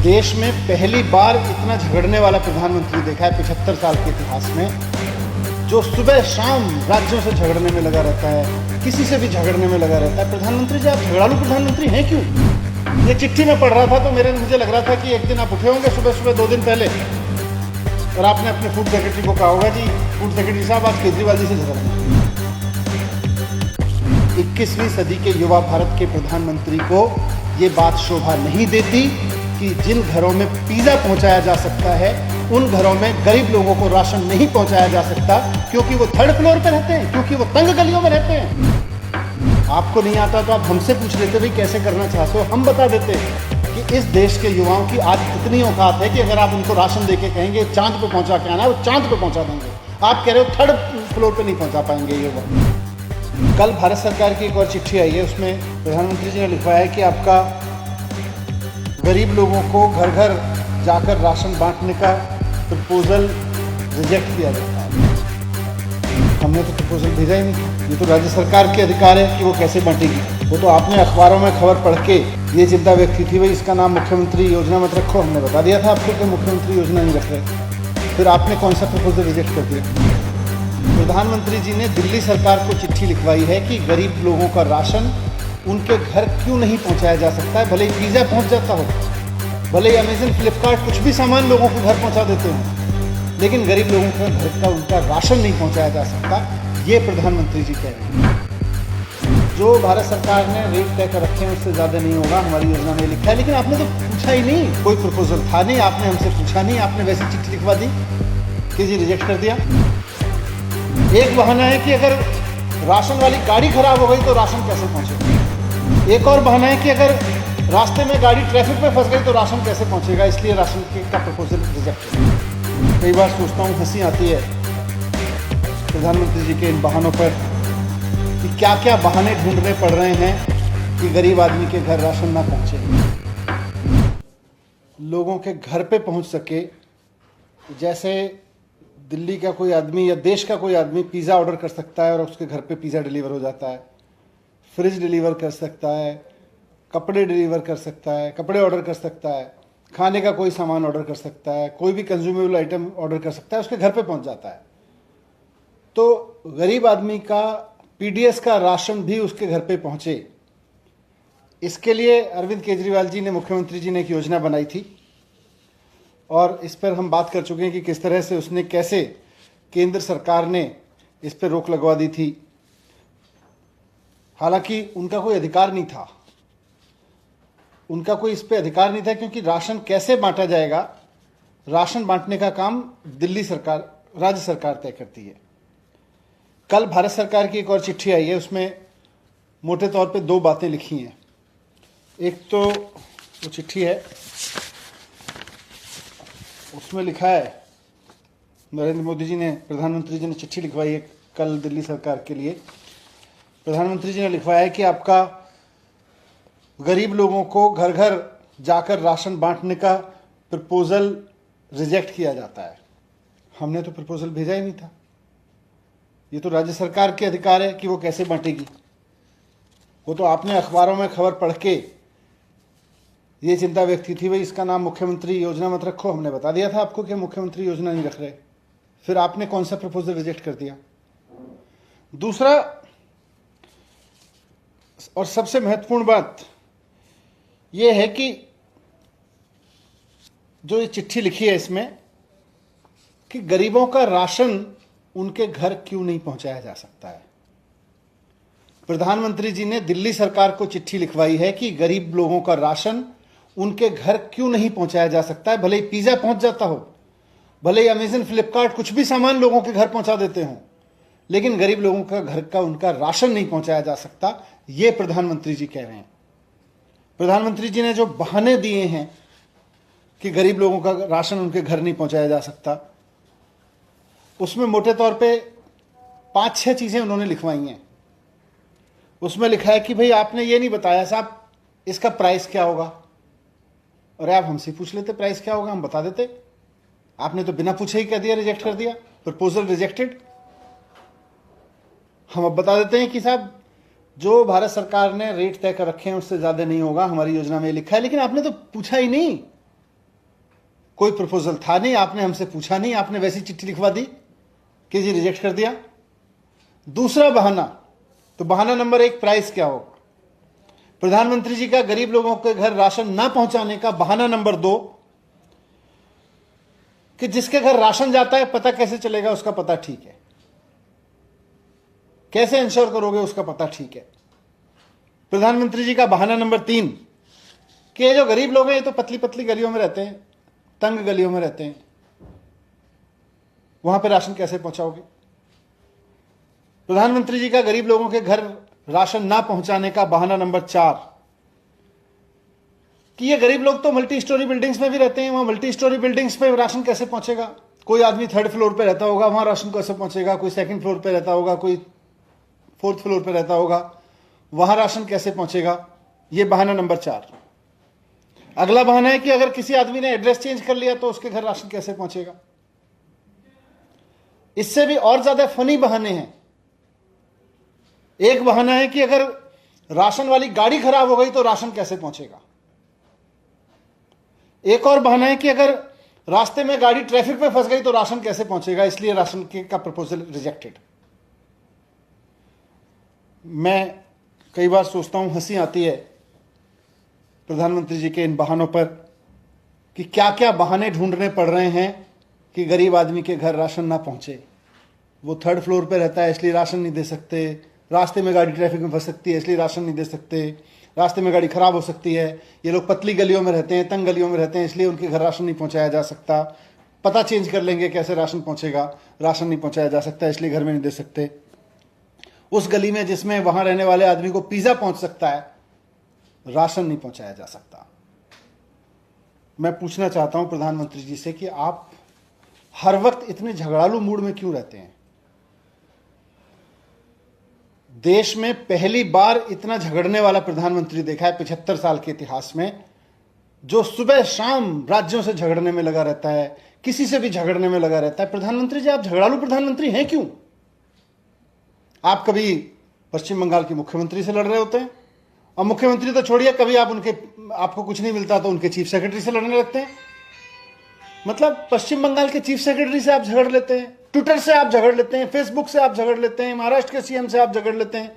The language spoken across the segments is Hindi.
देश में पहली बार इतना झगड़ने वाला प्रधानमंत्री देखा है 75 साल के इतिहास में, जो सुबह शाम राज्यों से झगड़ने में लगा रहता है, किसी से भी झगड़ने में लगा रहता है। प्रधानमंत्री जी, आप झगड़ालू प्रधानमंत्री हैं क्यों? ये चिट्ठी में पढ़ रहा था तो मुझे लग रहा था कि एक दिन आप उठे होंगे सुबह सुबह 2 दिन पहले और आपने अपने फूड सेक्रेटरी को कहा होगा, जी फूड सेक्रेटरी साहब आज केजरीवाल जी से झगड़ रहे हैं। 21वीं सदी के युवा भारत के प्रधानमंत्री को ये बात शोभा नहीं देती कि जिन घरों में पिज्जा पहुंचाया जा सकता है उन घरों में गरीब लोगों को राशन नहीं पहुंचाया जा सकता, क्योंकि वो 3rd फ्लोर पे रहते हैं, क्योंकि वो तंग गलियों में रहते हैं। आपको नहीं आता तो आप हमसे पूछ लेते भाई कैसे करना चाहते हो, हम बता देते कि इस देश के युवाओं की आज इतनी औकात है कि अगर आप उनको राशन देके कहेंगे चांद पे पहुंचा के आना है, वो चांद पे पहुंचा देंगे। आप कह रहे हो 3rd फ्लोर पे नहीं पहुंचा पाएंगे ये वो। कल भारत सरकार की एक और चिट्ठी आई है, उसमें प्रधानमंत्री जी ने लिखवाया है कि आपका गरीब लोगों को घर घर जाकर राशन बांटने का प्रपोजल रिजेक्ट किया जाता है। हमने तो प्रपोजल भेजा ही नहीं, ये तो राज्य सरकार के अधिकार है कि वो कैसे बांटेगी। वो तो आपने अखबारों में खबर पढ़ के ये चिंता व्यक्त की थी, भाई इसका नाम मुख्यमंत्री योजना मत रखो। हमने बता दिया था आपको कि मुख्यमंत्री योजना नहीं रख रहे, फिर आपने कौन सा प्रपोजल रिजेक्ट कर दिया? प्रधानमंत्री जी ने दिल्ली सरकार को चिट्ठी लिखवाई है कि गरीब लोगों का राशन उनके घर क्यों नहीं पहुंचाया जा सकता है। भले ही पिज्जा पहुंच जाता हो, भले ही अमेजन फ्लिपकार्ट कुछ भी सामान लोगों को घर पहुंचा देते हैं, लेकिन गरीब लोगों का घर का उनका राशन नहीं पहुंचाया जा सकता। ये प्रधानमंत्री जी कह रहे हैं। जो भारत सरकार ने रेट तय कर रखे हैं उससे ज़्यादा नहीं होगा, हमारी योजना में लिखा है, लेकिन आपने तो पूछा ही नहीं, कोई प्रपोजल था नहीं, आपने हमसे पूछा नहीं, आपने वैसे चिट्ठी लिखवा दी कि जी रिजेक्ट कर दिया। एक बहाना है कि अगर राशन वाली गाड़ी खराब हो गई तो राशन कैसे पहुंचेगा। एक और बहाना है कि अगर रास्ते में गाड़ी ट्रैफिक में फंस गई तो राशन कैसे पहुंचेगा, इसलिए राशन का प्रपोजल रिजेक्ट है। कई बार सोचता हूँ, हंसी आती है प्रधानमंत्री जी के इन बहानों पर कि क्या क्या बहाने ढूंढने पड़ रहे हैं कि गरीब आदमी के घर राशन ना पहुंचे, लोगों के घर पे पहुंच सके। जैसे दिल्ली का कोई आदमी या देश का कोई आदमी पिज़्ज़ा ऑर्डर कर सकता है और उसके घर पे पिज़्ज़ा डिलीवर हो जाता है, फ्रिज डिलीवर कर सकता है, कपड़े डिलीवर कर सकता है, कपड़े ऑर्डर कर सकता है, खाने का कोई सामान ऑर्डर कर सकता है, कोई भी कंज्यूमेबल आइटम ऑर्डर कर सकता है, उसके घर पे पहुंच जाता है। तो गरीब आदमी का पीडीएस का राशन भी उसके घर पे पहुंचे, इसके लिए अरविंद केजरीवाल जी ने, मुख्यमंत्री जी ने एक योजना बनाई थी और इस पर हम बात कर चुके हैं कि किस तरह से उसने, कैसे केंद्र सरकार ने इस पर रोक लगवा दी थी। हालांकि उनका कोई अधिकार नहीं था, उनका कोई इस पे अधिकार नहीं था, क्योंकि राशन कैसे बांटा जाएगा, राशन बांटने का काम दिल्ली सरकार, राज्य सरकार तय करती है। कल भारत सरकार की एक और चिट्ठी आई है, उसमें मोटे तौर पे 2 बातें लिखी हैं। एक तो वो चिट्ठी है, उसमें लिखा है, नरेंद्र मोदी जी ने, प्रधानमंत्री जी ने चिट्ठी लिखवाई है कल दिल्ली सरकार के लिए। प्रधानमंत्री जी ने लिखवाया है कि आपका गरीब लोगों को घर घर जाकर राशन बांटने का प्रपोजल रिजेक्ट किया जाता है। हमने तो प्रपोजल भेजा ही नहीं था, ये तो राज्य सरकार के अधिकार है कि वो कैसे बांटेगी। वो तो आपने अखबारों में खबर पढ़ के ये चिंता व्यक्त की थी, भाई इसका नाम मुख्यमंत्री योजना मत रखो। हमने बता दिया था आपको कि मुख्यमंत्री योजना नहीं रख रहे, फिर आपने कौन सा प्रपोजल रिजेक्ट कर दिया। दूसरा और सबसे महत्वपूर्ण बात यह है कि जो ये चिट्ठी लिखी है इसमें कि गरीबों का राशन उनके घर क्यों नहीं पहुंचाया जा सकता है। प्रधानमंत्री जी ने दिल्ली सरकार को चिट्ठी लिखवाई है कि गरीब लोगों का राशन उनके घर क्यों नहीं पहुंचाया जा सकता है। भले ही पिज्जा पहुंच जाता हो, भले ही अमेजन फ्लिपकार्ट कुछ भी सामान लोगों के घर पहुंचा देते हो, लेकिन गरीब लोगों का घर का उनका राशन नहीं पहुंचाया जा सकता। ये प्रधानमंत्री जी कह रहे हैं। प्रधानमंत्री जी ने जो बहाने दिए हैं कि गरीब लोगों का राशन उनके घर नहीं पहुंचाया जा सकता, उसमें मोटे तौर पे 5-6 चीजें उन्होंने लिखवाई हैं। उसमें लिखा है कि भाई आपने ये नहीं बताया साहब इसका प्राइस क्या होगा, और आप हमसे पूछ लेते प्राइस क्या होगा, हम बता देते। आपने तो बिना पूछे ही कह दिया, रिजेक्ट कर दिया, प्रपोजल रिजेक्टेड। हम अब बता देते हैं कि साहब जो भारत सरकार ने रेट तय कर रखे हैं उससे ज़्यादा नहीं होगा, हमारी योजना में लिखा है, लेकिन आपने तो पूछा ही नहीं, कोई प्रपोजल था नहीं, आपने हमसे पूछा नहीं, आपने वैसी चिट्ठी लिखवा दी कि जी रिजेक्ट कर दिया। दूसरा बहाना, तो बहाना नंबर 1 प्राइस क्या होगा, प्रधानमंत्री जी का गरीब लोगों के घर राशन ना पहुंचाने का बहाना नंबर 2 कि जिसके घर राशन जाता है पता कैसे चलेगा, उसका पता ठीक है, कैसे इंश्योर करोगे उसका पता ठीक है। प्रधानमंत्री जी का बहाना नंबर 3 कि ये जो गरीब लोग हैं ये तो पतली पतली गलियों में रहते हैं, तंग गलियों में रहते हैं, वहां पे राशन कैसे पहुंचाओगे। प्रधानमंत्री जी का गरीब लोगों के घर राशन ना पहुंचाने का बहाना नंबर 4 कि ये गरीब लोग तो मल्टी स्टोरी बिल्डिंग्स में भी रहते हैं, वहां मल्टी स्टोरी बिल्डिंग्स पे राशन कैसे पहुंचेगा। कोई आदमी 3rd फ्लोर पे रहता होगा, वहां राशन कैसे पहुंचेगा। कोई 2nd फ्लोर पे रहता होगा, कोई 4th फ्लोर पे रहता होगा, वहां राशन कैसे पहुंचेगा। ये बहाना नंबर 4। अगला बहाना है कि अगर किसी आदमी ने एड्रेस चेंज कर लिया तो उसके घर राशन कैसे पहुंचेगा। इससे भी और ज्यादा फनी बहाने हैं। एक बहाना है कि अगर राशन वाली गाड़ी खराब हो गई तो राशन कैसे पहुंचेगा। एक और बहाना है कि अगर रास्ते में गाड़ी ट्रैफिक में फंस गई तो राशन कैसे पहुंचेगा, इसलिए राशन का प्रपोजल रिजेक्टेड। मैं कई बार सोचता हूं, हंसी आती है प्रधानमंत्री जी के इन बहानों पर कि क्या क्या बहाने ढूंढने पड़ रहे हैं कि गरीब आदमी के घर राशन ना पहुंचे। वो 3rd फ्लोर पे रहता है इसलिए राशन नहीं दे सकते, रास्ते में गाड़ी ट्रैफिक में फंस सकती है इसलिए राशन नहीं दे सकते, रास्ते में गाड़ी खराब हो सकती है, ये लोग पतली गलियों में रहते हैं, तंग गलियों में रहते हैं इसलिए उनके घर राशन नहीं पहुंचाया जा सकता, पता चेंज कर लेंगे कैसे राशन पहुंचेगा, राशन नहीं पहुंचाया जा सकता इसलिए घर में नहीं दे सकते। उस गली में जिसमें वहां रहने वाले आदमी को पिज्जा पहुंच सकता है, राशन नहीं पहुंचाया जा सकता। मैं पूछना चाहता हूं प्रधानमंत्री जी से कि आप हर वक्त इतने झगड़ालू मूड में क्यों रहते हैं। देश में पहली बार इतना झगड़ने वाला प्रधानमंत्री देखा है 75 साल के इतिहास में, जो सुबह शाम राज्यों से झगड़ने में लगा रहता है, किसी से भी झगड़ने में लगा रहता है। प्रधानमंत्री जी, आप झगड़ालू प्रधानमंत्री हैं क्यों। आप कभी पश्चिम बंगाल के मुख्यमंत्री से लड़ रहे होते हैं, और मुख्यमंत्री तो छोड़िए, कभी आपको कुछ नहीं मिलता तो उनके चीफ सेक्रेटरी से लड़ने लगते हैं। मतलब पश्चिम बंगाल के चीफ सेक्रेटरी से आप झगड़ लेते हैं, ट्विटर से आप झगड़ लेते हैं, फेसबुक से आप झगड़ लेते हैं, महाराष्ट्र के सीएम से आप झगड़ लेते हैं।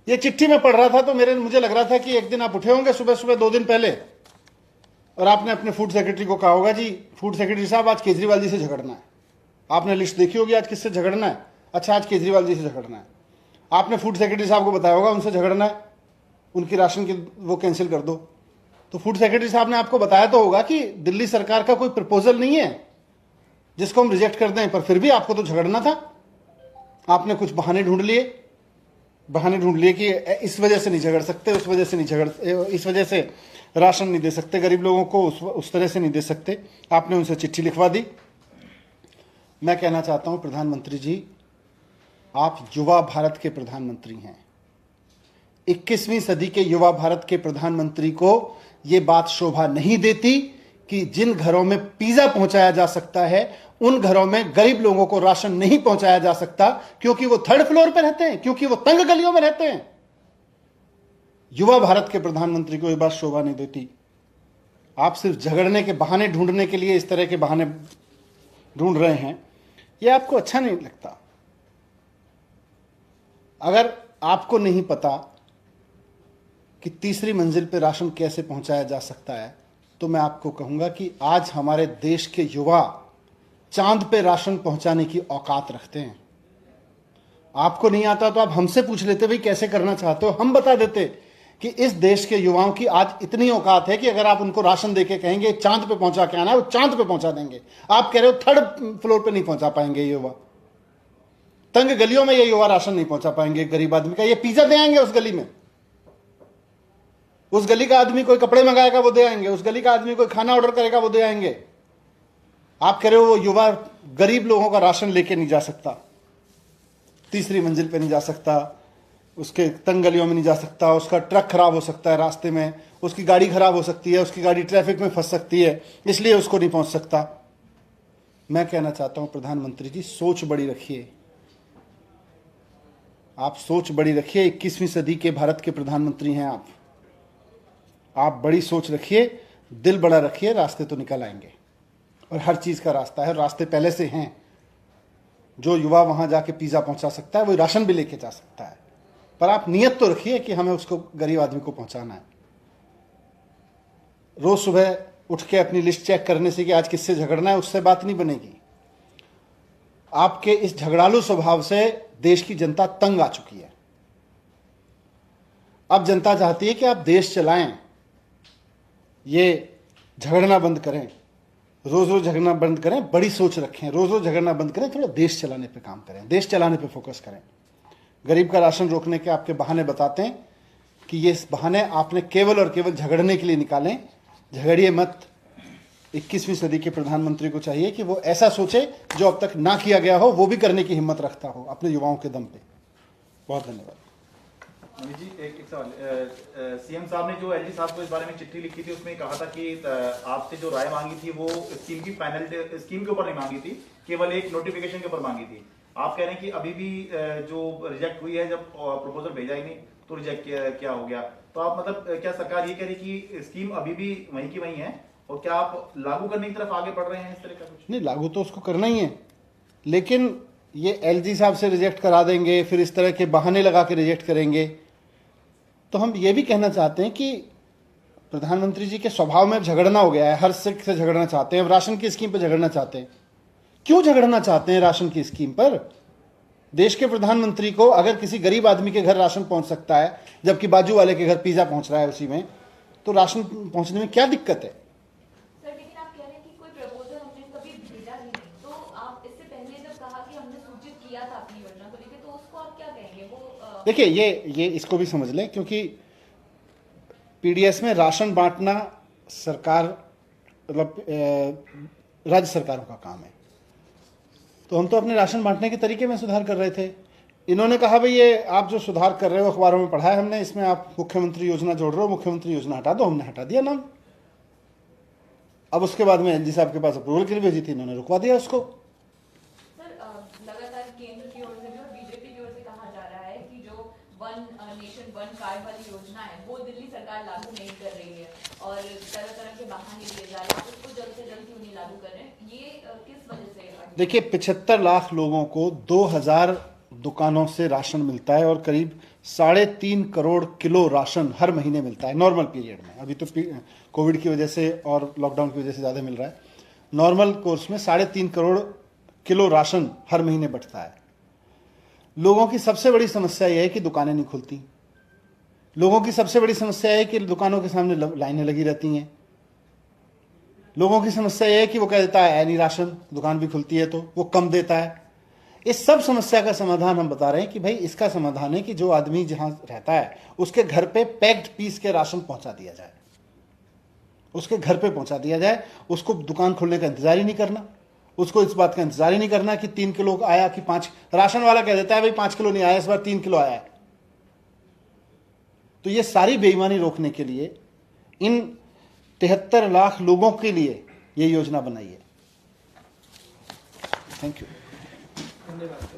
ये चिट्ठी में पढ़ रहा था तो मुझे लग रहा था कि एक दिन आप उठे होंगे सुबह सुबह 2 दिन पहले, और आपने अपने फूड सेक्रेटरी को कहा होगा, जी फूड सेक्रेटरी साहब आज केजरीवाल जी से झगड़ना है। आपने लिस्ट देखी होगी आज किससे झगड़ना है, अच्छा आज केजरीवाल जी से झगड़ना है। आपने फूड सेक्रेटरी साहब को बताया होगा उनसे झगड़ना है, उनकी राशन की वो कैंसिल कर दो। तो फूड सेक्रेटरी साहब ने आपको बताया तो होगा कि दिल्ली सरकार का कोई प्रपोजल नहीं है जिसको हम रिजेक्ट कर दें, पर फिर भी आपको तो झगड़ना था। आपने कुछ बहाने ढूंढ लिए कि इस वजह से नहीं झगड़ सकते, उस वजह से नहीं झगड़, इस वजह से राशन नहीं दे सकते गरीब लोगों को, उस तरह से नहीं दे सकते। आपने उनसे चिट्ठी लिखवा दी। मैं कहना चाहता हूं प्रधानमंत्री जी, आप युवा भारत के प्रधानमंत्री हैं। 21वीं सदी के युवा भारत के प्रधानमंत्री को यह बात शोभा नहीं देती कि जिन घरों में पिज्जा पहुंचाया जा सकता है उन घरों में गरीब लोगों को राशन नहीं पहुंचाया जा सकता, क्योंकि वो 3rd फ्लोर पर रहते हैं, क्योंकि वो तंग गलियों में रहते हैं। युवा भारत के प्रधानमंत्री को यह बात शोभा नहीं देती। आप सिर्फ झगड़ने के बहाने ढूंढने के लिए इस तरह के बहाने ढूंढ रहे हैं, यह आपको अच्छा नहीं लगता। अगर आपको नहीं पता कि 3री मंजिल पर राशन कैसे पहुंचाया जा सकता है, तो मैं आपको कहूंगा कि आज हमारे देश के युवा चांद पे राशन पहुंचाने की औकात रखते हैं। आपको नहीं आता तो आप हमसे पूछ लेते, भाई कैसे करना चाहते हो, हम बता देते कि इस देश के युवाओं की आज इतनी औकात है कि अगर आप उनको राशन देके कहेंगे चांद पे पहुंचा के आना है, वो चांद पे पहुंचा देंगे। आप कह रहे हो 3rd फ्लोर पे नहीं पहुंचा पाएंगे ये युवा, तंग गलियों में ये युवा राशन नहीं पहुंचा पाएंगे गरीब आदमी का। ये पिज्जा दे आएंगे उस गली में, उस गली का आदमी कोई कपड़े मंगाएगा वो दे आएंगे, उस गली का आदमी कोई खाना ऑर्डर करेगा वो दे आएंगे। आप कह रहे हो वो युवा गरीब लोगों का राशन लेके नहीं जा सकता, 3री मंजिल पे नहीं जा सकता, उसके तंग गलियों में नहीं जा सकता, उसका ट्रक खराब हो सकता है रास्ते में, उसकी गाड़ी खराब हो सकती है, उसकी गाड़ी ट्रैफिक में फंस सकती है, इसलिए उसको नहीं पहुंच सकता। मैं कहना चाहता हूं प्रधानमंत्री जी, सोच बड़ी रखिए। आप सोच बड़ी रखिए, 21वीं सदी के भारत के प्रधानमंत्री हैं आप बड़ी सोच रखिए, दिल बड़ा रखिए, रास्ते तो निकल आएंगे। और हर चीज़ का रास्ता है, रास्ते पहले से हैं। जो युवा वहाँ जाके पिज़्ज़ा पहुँचा सकता है, वो राशन भी लेके जा सकता है। पर आप नियत तो रखिए कि हमें उसको गरीब आदमी को पहुँचाना है। रोज़ सुबह उठ के अपनी लिस्ट चेक करने से कि आज किससे झगड़ना है, उससे बात नहीं बनेगी। आपके इस झगड़ालू स्वभाव से देश की जनता तंग आ चुकी है। अब जनता चाहती है कि आप देश चलाएं, ये झगड़ना बंद करें, रोज रोज झगड़ना बंद करें, बड़ी सोच रखें, रोज रोज झगड़ना बंद करें, थोड़ा देश चलाने पे काम करें, देश चलाने पे फोकस करें। गरीब का राशन रोकने के आपके बहाने बताते हैं कि ये बहाने आपने केवल और केवल झगड़ने के लिए निकालें। झगड़िए मत। 21वीं सदी के प्रधानमंत्री को चाहिए कि वो ऐसा सोचे जो अब तक ना किया गया हो, वो भी करने की हिम्मत रखता हो अपने युवाओं के दम पे। बहुत धन्यवाद। अमित जी, एक सवाल। सीएम साहब ने जो एलजी साहब को इस बारे में चिट्ठी लिखी थी, उसमें कहा था कि आपसे जो राय मांगी थी वो स्कीम की फाइनल स्कीम के ऊपर नहीं मांगी थी, केवल एक नोटिफिकेशन के ऊपर मांगी थी। आप कह रहे हैं कि अभी भी जो रिजेक्ट हुई है, जब प्रपोजल भेजा ही नहीं तो रिजेक्ट क्या हो गया? तो आप मतलब क्या सरकार ये कह रही कि स्कीम अभी भी वहीं की वहीं है, और क्या आप लागू करने की तरफ आगे बढ़ रहे हैं इस तरह का कुछ? नहीं, लागू तो उसको करना ही है, लेकिन ये एलजी साहब से रिजेक्ट करा देंगे, फिर इस तरह के बहाने लगा के रिजेक्ट करेंगे। तो हम ये भी कहना चाहते हैं कि प्रधानमंत्री जी के स्वभाव में झगड़ना हो गया है, हर सिख से झगड़ना चाहते हैं, राशन की स्कीम पर झगड़ना चाहते हैं। क्यों झगड़ना चाहते हैं राशन की स्कीम पर? देश के प्रधानमंत्री को अगर किसी गरीब आदमी के घर राशन पहुंच सकता है, जबकि बाजू वाले के घर पिज्जा पहुंच रहा है उसी में, तो राशन पहुंचने में क्या दिक्कत है? सर, लेकिन आप कह रहे हैं कि कोई प्रपोजल हमने कभी भेजा ही नहीं, तो आप इससे पहले जब कहा कि हमने सूचित किया था अपनी योजना को लेकर, तो उसको आप क्या कहेंगे? वो देखिए, ये इसको भी समझ लें, क्योंकि पीडीएस में राशन बांटना सरकार मतलब राज्य सरकारों का काम है। तो हम तो अपने राशन बांटने के तरीके में सुधार कर रहे थे। इन्होंने कहा भाई ये आप जो सुधार कर रहे हो अखबारों में पढ़ा है हमने, इसमें आप मुख्यमंत्री योजना जोड़ रहे हो, मुख्यमंत्री योजना हटा दो। हमने हटा दिया नाम। अब उसके बाद में एलजी साहब के पास अप्रूवल के लिए भेजी थी, इन्होंने रुकवा दिया उसको। सर, लगातार केंद्र की ओर से भी और बीजेपी की ओर से कहा जा रहा है कि जो वन नेशन वन कार्ड वाली योजना है वो दिल्ली सरकार लागू नहीं कर रही है, और तरह तरह के बहाने दिए जा रहे हैं। आप उसको जल्द से जल्द क्यों नहीं लागू कर रहे हैं? ये किस वजह से? देखिए, 75 लाख लोगों को 2000 दुकानों से राशन मिलता है, और करीब 3.5 करोड़ किलो राशन हर महीने मिलता है नॉर्मल पीरियड में। अभी तो कोविड की वजह से और लॉकडाउन की वजह से ज़्यादा मिल रहा है। नॉर्मल कोर्स में 3.5 करोड़ किलो राशन हर महीने बंटता है। लोगों की सबसे बड़ी समस्या यह है कि दुकानें नहीं खुलती। लोगों की सबसे बड़ी समस्या है कि दुकानों के सामने लाइनें लगी रहती हैं। लोगों की समस्या यह है कि वो कह देता है नहीं राशन, दुकान भी खुलती है तो वो कम देता है। इस सब समस्या का समाधान हम बता रहे हैं कि भाई इसका समाधान है कि जो आदमी जहां रहता है उसके घर पे पैक्ड पीस के राशन पहुंचा दिया जाए, उसके घर पे पहुंचा दिया जाए। उसको दुकान खोलने का इंतजार ही नहीं करना, उसको इस बात का इंतजार ही नहीं करना कि 3 किलो आया कि 5। राशन वाला कह देता है भाई 5 किलो नहीं आया, इस बार 3 किलो आया है। तो ये सारी बेईमानी रोकने के लिए इन 73 लाख लोगों के लिए ये योजना बनाई है। Thank you. धन्यवाद।